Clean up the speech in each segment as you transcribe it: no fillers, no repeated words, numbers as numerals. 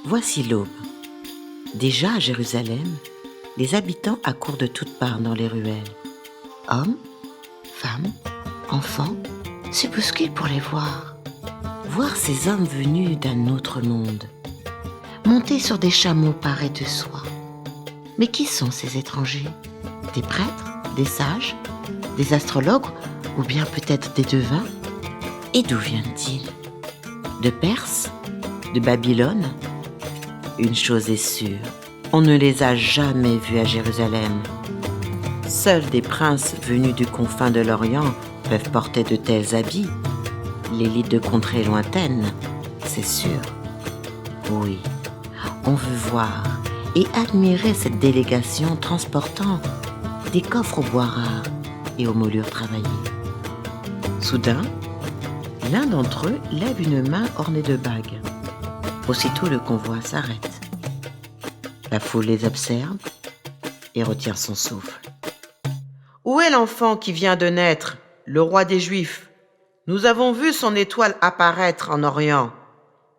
Voici l'aube. Déjà à Jérusalem, les habitants accourent de toutes parts dans les ruelles. Hommes, femmes, enfants se bousculent pour les voir. Voir ces hommes venus d'un autre monde, montés sur des chameaux parés de soie. Mais qui sont ces étrangers? Des prêtres? Des sages? Des astrologues? Ou bien peut-être des devins? Et d'où viennent-ils? De Perse? De Babylone? Une chose est sûre, on ne les a jamais vus à Jérusalem. Seuls des princes venus du confin de l'Orient peuvent porter de tels habits. L'élite de contrées lointaines, c'est sûr. Oui, on veut voir et admirer cette délégation transportant des coffres au bois rare et aux moulures travaillées. Soudain, l'un d'entre eux lève une main ornée de bagues. Aussitôt le convoi s'arrête. La foule les observe et retient son souffle. Où est l'enfant qui vient de naître, le roi des Juifs? Nous avons vu son étoile apparaître en Orient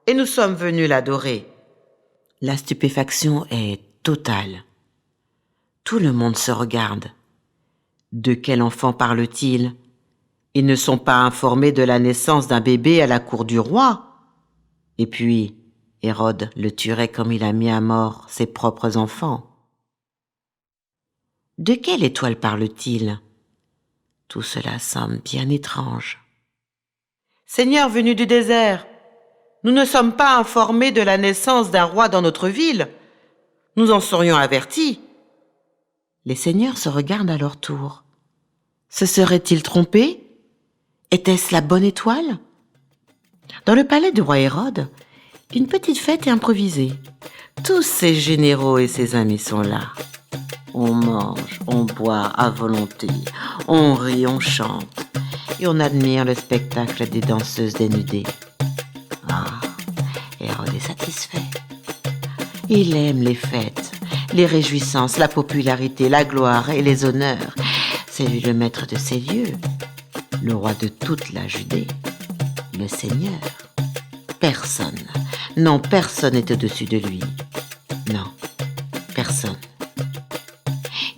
et nous sommes venus l'adorer. La stupéfaction est totale. Tout le monde se regarde. De quel enfant parle-t-il? Ils ne sont pas informés de la naissance d'un bébé à la cour du roi. Et puis, Hérode le tuerait comme il a mis à mort ses propres enfants. De quelle étoile parle-t-il? Tout cela semble bien étrange. Seigneur venu du désert, nous ne sommes pas informés de la naissance d'un roi dans notre ville. Nous en serions avertis. Les seigneurs se regardent à leur tour. Se seraient-ils trompés? Était-ce la bonne étoile? Dans le palais du roi Hérode, une petite fête est improvisée. Tous ses généraux et ses amis sont là. On mange, on boit à volonté, on rit, on chante et on admire le spectacle des danseuses dénudées. Ah, Hérode est satisfait. Il aime les fêtes, les réjouissances, la popularité, la gloire et les honneurs. C'est lui le maître de ces lieux, le roi de toute la Judée, le Seigneur. Personne, non, personne n'est au-dessus de lui. Non, personne.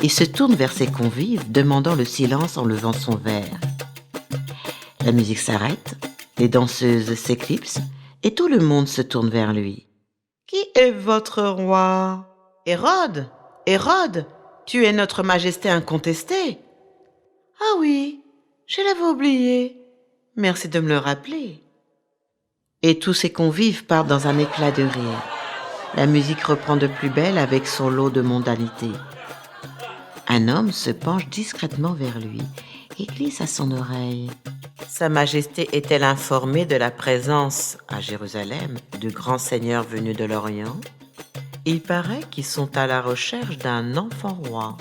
Il se tourne vers ses convives, demandant le silence en levant son verre. La musique s'arrête, les danseuses s'éclipsent et tout le monde se tourne vers lui. Qui est votre roi? Hérode? Hérode, tu es notre majesté incontestée. Ah oui, je l'avais oublié. Merci de me le rappeler. Et tous ses convives partent dans un éclat de rire. La musique reprend de plus belle avec son lot de mondanité. Un homme se penche discrètement vers lui et glisse à son oreille. Sa Majesté est-elle informée de la présence à Jérusalem de grands seigneurs venus de l'Orient? Il paraît qu'ils sont à la recherche d'un enfant roi.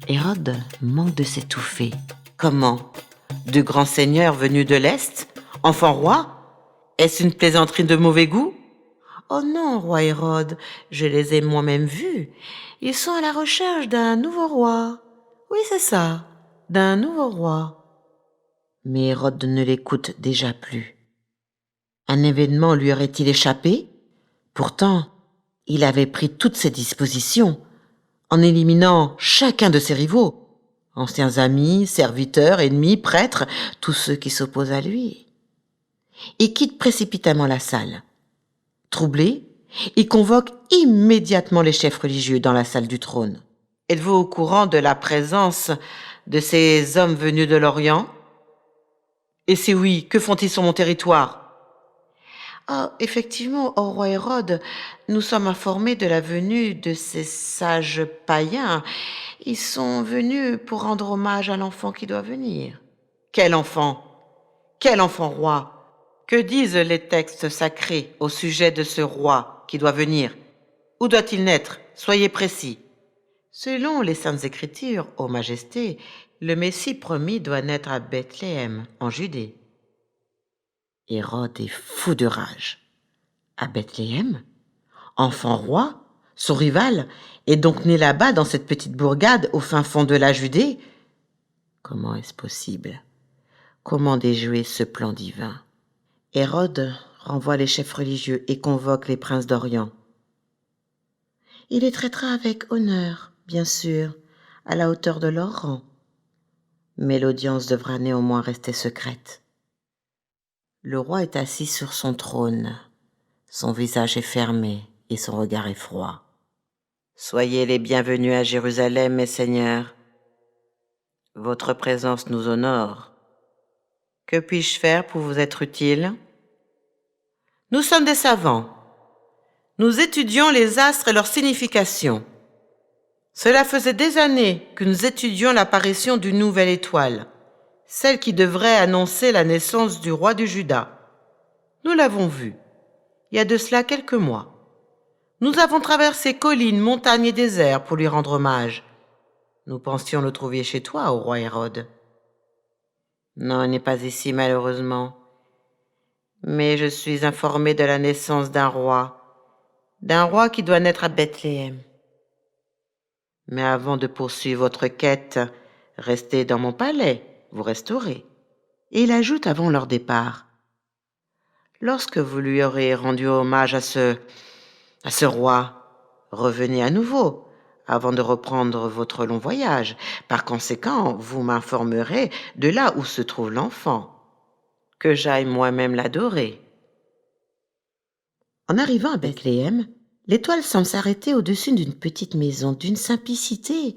Hérode manque de s'étouffer. Comment? De grands seigneurs venus de l'Est? Enfant roi? Est-ce une plaisanterie de mauvais goût? Oh non, roi Hérode, je les ai moi-même vus. Ils sont à la recherche d'un nouveau roi. Oui, c'est ça, d'un nouveau roi. Mais Hérode ne l'écoute déjà plus. Un événement lui aurait-il échappé? Pourtant, il avait pris toutes ses dispositions, en éliminant chacun de ses rivaux, anciens amis, serviteurs, ennemis, prêtres, tous ceux qui s'opposent à lui. Il quitte précipitamment la salle. Troublé, il convoque immédiatement les chefs religieux dans la salle du trône. Êtes-vous au courant de la présence de ces hommes venus de l'Orient? Et si oui, que font-ils sur mon territoire? Ah, effectivement, ô roi Hérode, nous sommes informés de la venue de ces sages païens. Ils sont venus pour rendre hommage à l'enfant qui doit venir. Quel enfant? Quel enfant roi? Que disent les textes sacrés au sujet de ce roi qui doit venir? Où doit-il naître? Soyez précis. Selon les Saintes Écritures, ô Majesté, le Messie promis doit naître à Bethléem, en Judée. Hérode est fou de rage. À Bethléem? Enfant roi? Son rival est donc né là-bas dans cette petite bourgade au fin fond de la Judée? Comment est-ce possible? Comment déjouer ce plan divin? Hérode renvoie les chefs religieux et convoque les princes d'Orient. Il les traitera avec honneur, bien sûr, à la hauteur de leur rang. Mais l'audience devra néanmoins rester secrète. Le roi est assis sur son trône. Son visage est fermé et son regard est froid. Soyez les bienvenus à Jérusalem, mes seigneurs. Votre présence nous honore. Que puis-je faire pour vous être utile? Nous sommes des savants. Nous étudions les astres et leur signification. Cela faisait des années que nous étudions l'apparition d'une nouvelle étoile, celle qui devrait annoncer la naissance du roi du Juda. Nous l'avons vue, il y a de cela quelques mois. Nous avons traversé collines, montagnes et déserts pour lui rendre hommage. Nous pensions le trouver chez toi, ô roi Hérode. Non, il n'est pas ici, malheureusement. Mais je suis informé de la naissance d'un roi qui doit naître à Bethléem. Mais avant de poursuivre votre quête, restez dans mon palais, vous resterez. Et il ajoute avant leur départ, lorsque vous lui aurez rendu hommage à ce roi, revenez à nouveau, avant de reprendre votre long voyage. Par conséquent, vous m'informerez de là où se trouve l'enfant, que j'aille moi-même l'adorer. En arrivant à Bethléem, l'étoile semble s'arrêter au-dessus d'une petite maison, d'une simplicité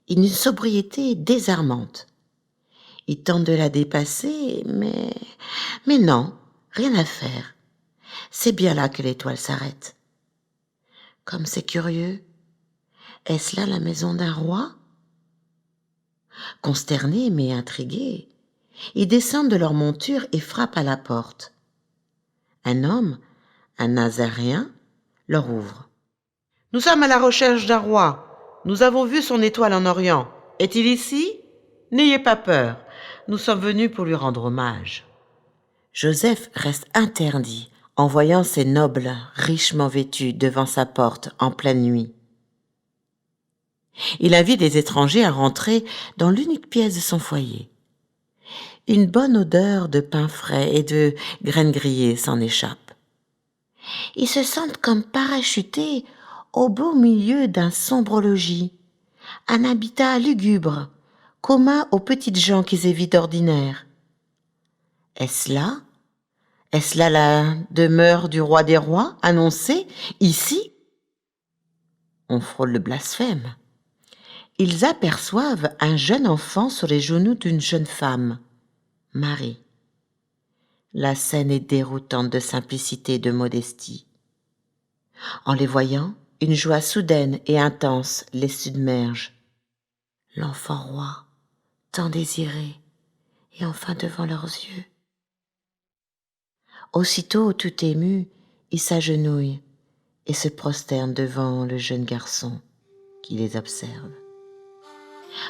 et d'une sobriété désarmante. Il tente de la dépasser, mais non, rien à faire. C'est bien là que l'étoile s'arrête. Comme c'est curieux, est-ce là la maison d'un roi? Consternés mais intrigués, ils descendent de leur monture et frappent à la porte. Un homme, un Nazaréen, leur ouvre. « Nous sommes à la recherche d'un roi. Nous avons vu son étoile en Orient. Est-il ici? N'ayez pas peur. Nous sommes venus pour lui rendre hommage. » Joseph reste interdit en voyant ces nobles richement vêtus devant sa porte en pleine nuit. Il invite les étrangers à rentrer dans l'unique pièce de son foyer. Une bonne odeur de pain frais et de graines grillées s'en échappe. Ils se sentent comme parachutés au beau milieu d'un sombre logis, un habitat lugubre, commun aux petites gens qu'ils évitent d'ordinaire. Est-ce là la demeure du roi des rois, annoncée, ici? On frôle le blasphème. Ils aperçoivent un jeune enfant sur les genoux d'une jeune femme, Marie. La scène est déroutante de simplicité et de modestie. En les voyant, une joie soudaine et intense les submerge. L'enfant roi, tant désiré, est enfin devant leurs yeux. Aussitôt, tout ému, ils s'agenouillent et se prosternent devant le jeune garçon qui les observe.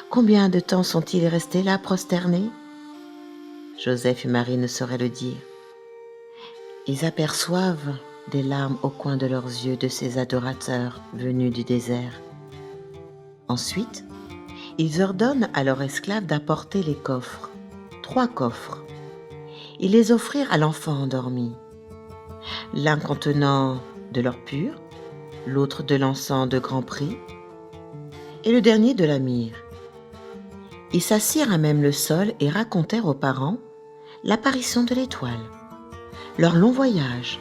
Combien de temps sont-ils restés là prosternés? Joseph et Marie ne sauraient le dire. Ils aperçoivent des larmes au coin de leurs yeux de ces adorateurs venus du désert. Ensuite, ils ordonnent à leurs esclaves d'apporter les coffres, 3 coffres. Ils les offrirent à l'enfant endormi, l'un contenant de l'or pur, l'autre de l'encens de grand prix, et le dernier de la myrrhe. Ils s'assirent à même le sol et racontèrent aux parents l'apparition de l'étoile, leur long voyage,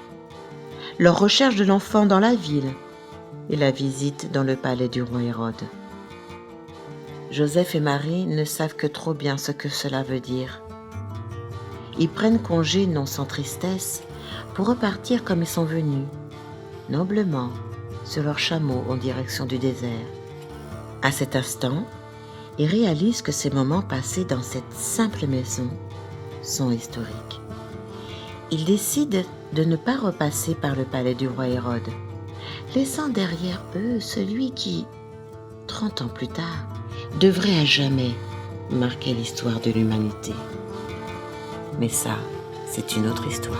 leur recherche de l'enfant dans la ville et la visite dans le palais du roi Hérode. Joseph et Marie ne savent que trop bien ce que cela veut dire. Ils prennent congé non sans tristesse pour repartir comme ils sont venus, noblement, sur leur chameau en direction du désert. À cet instant, ils réalisent que ces moments passés dans cette simple maison sont historiques. Ils décident de ne pas repasser par le palais du roi Hérode, laissant derrière eux celui qui, 30 ans plus tard, devrait à jamais marquer l'histoire de l'humanité. Mais ça, c'est une autre histoire.